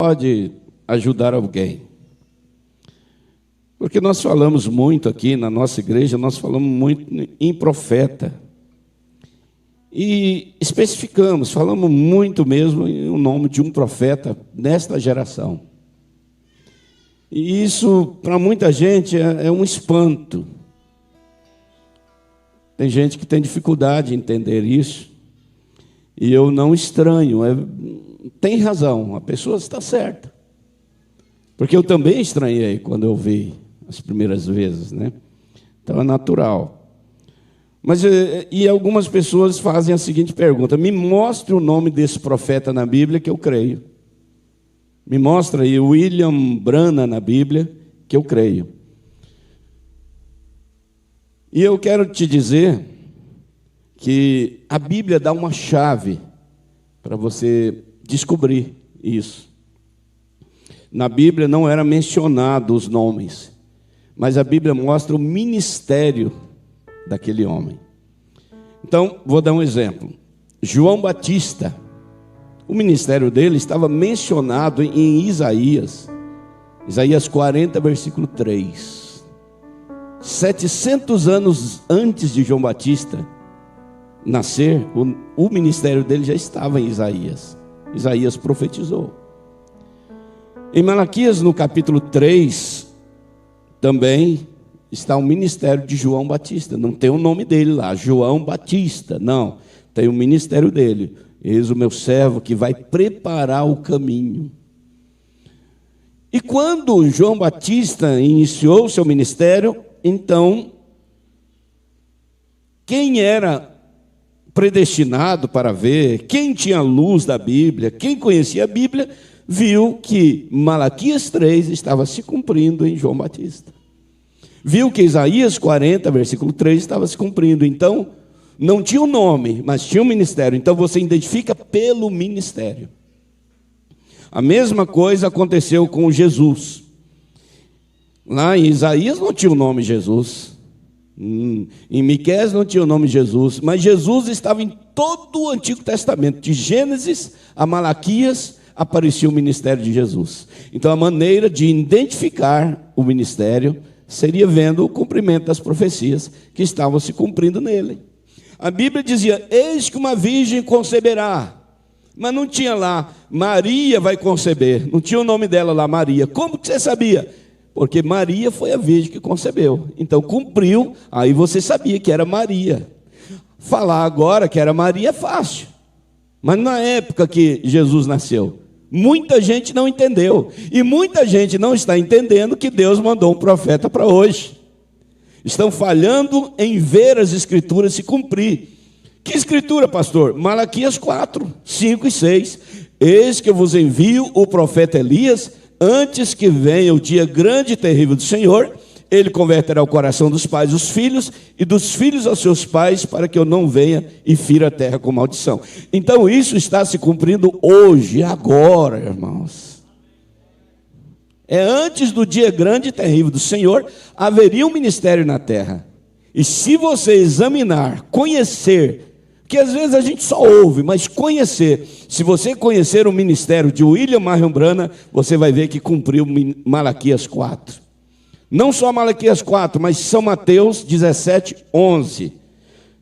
pode ajudar alguém. Porque nós falamos muito aqui na nossa igreja, nós falamos muito em profeta. E especificamos, falamos muito mesmo em o nome de um profeta nesta geração. E isso, para muita gente, é um espanto. Tem gente que tem dificuldade em entender isso. E eu não estranho. Tem razão, a pessoa está certa. Porque eu também estranhei quando eu vi as primeiras vezes, né? Então é natural. Mas e algumas pessoas fazem a seguinte pergunta: me mostre o nome desse profeta na Bíblia que eu creio. Me mostra aí William Branham na Bíblia que eu creio. E eu quero te dizer que a Bíblia dá uma chave para você descobrir isso. Na Bíblia não era mencionado os nomes, mas a Bíblia mostra o ministério daquele homem. Então, vou dar um exemplo. João Batista, o ministério dele estava mencionado em Isaías 40, versículo 3. 700 anos antes de João Batista nascer, o ministério dele já estava em Isaías. Isaías profetizou. Em Malaquias, no capítulo 3, também está o ministério de João Batista. Não tem o nome dele lá, João Batista, não. Tem o ministério dele. Eis o meu servo que vai preparar o caminho. E quando João Batista iniciou o seu ministério, então, quem era predestinado para ver, quem tinha luz da Bíblia, quem conhecia a Bíblia, viu que Malaquias 3 estava se cumprindo em João Batista. Viu que Isaías 40, versículo 3 estava se cumprindo. Então, não tinha um nome, mas tinha um ministério. Então, você identifica pelo ministério. A mesma coisa aconteceu com Jesus. Lá em Isaías não tinha o nome Jesus. Em Miqueias não tinha o nome Jesus. Mas Jesus estava em todo o Antigo Testamento. De Gênesis a Malaquias aparecia o ministério de Jesus. Então, a maneira de identificar o ministério seria vendo o cumprimento das profecias que estavam se cumprindo nele. A Bíblia dizia: eis que uma virgem conceberá. Mas não tinha lá, Maria vai conceber. Não tinha o nome dela lá, Maria. Como que você sabia? Porque Maria foi a virgem que concebeu. Então cumpriu, aí você sabia que era Maria. Falar agora que era Maria é fácil. Mas na época que Jesus nasceu, muita gente não entendeu. E muita gente não está entendendo que Deus mandou um profeta para hoje. Estão falhando em ver as escrituras se cumprir. Que escritura, pastor? Malaquias 4, 5 e 6. Eis que eu vos envio o profeta Elias, antes que venha o dia grande e terrível do Senhor. Ele converterá o coração dos pais aos filhos, e dos filhos aos seus pais, para que eu não venha e fira a terra com maldição. Então isso está se cumprindo hoje, agora, irmãos. É antes do dia grande e terrível do Senhor, haveria um ministério na terra. E se você examinar, conhecer, que às vezes a gente só ouve, mas conhecer, se você conhecer o ministério de William Marion Branham, você vai ver que cumpriu Malaquias 4. Não só Malaquias 4, mas São Mateus 17, 11.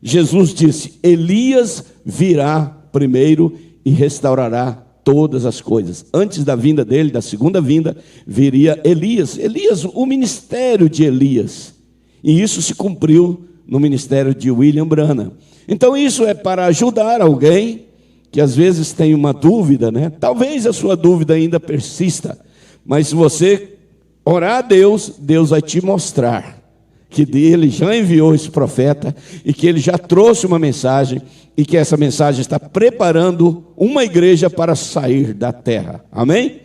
Jesus disse: Elias virá primeiro e restaurará todas as coisas. Antes da vinda dele, da segunda vinda, viria Elias. Elias, o ministério de Elias. E isso se cumpriu no ministério de William Branham. Então isso é para ajudar alguém que às vezes tem uma dúvida, né? Talvez a sua dúvida ainda persista, mas se você orar a Deus, Deus vai te mostrar que Ele já enviou esse profeta e que Ele já trouxe uma mensagem e que essa mensagem está preparando uma igreja para sair da terra. Amém?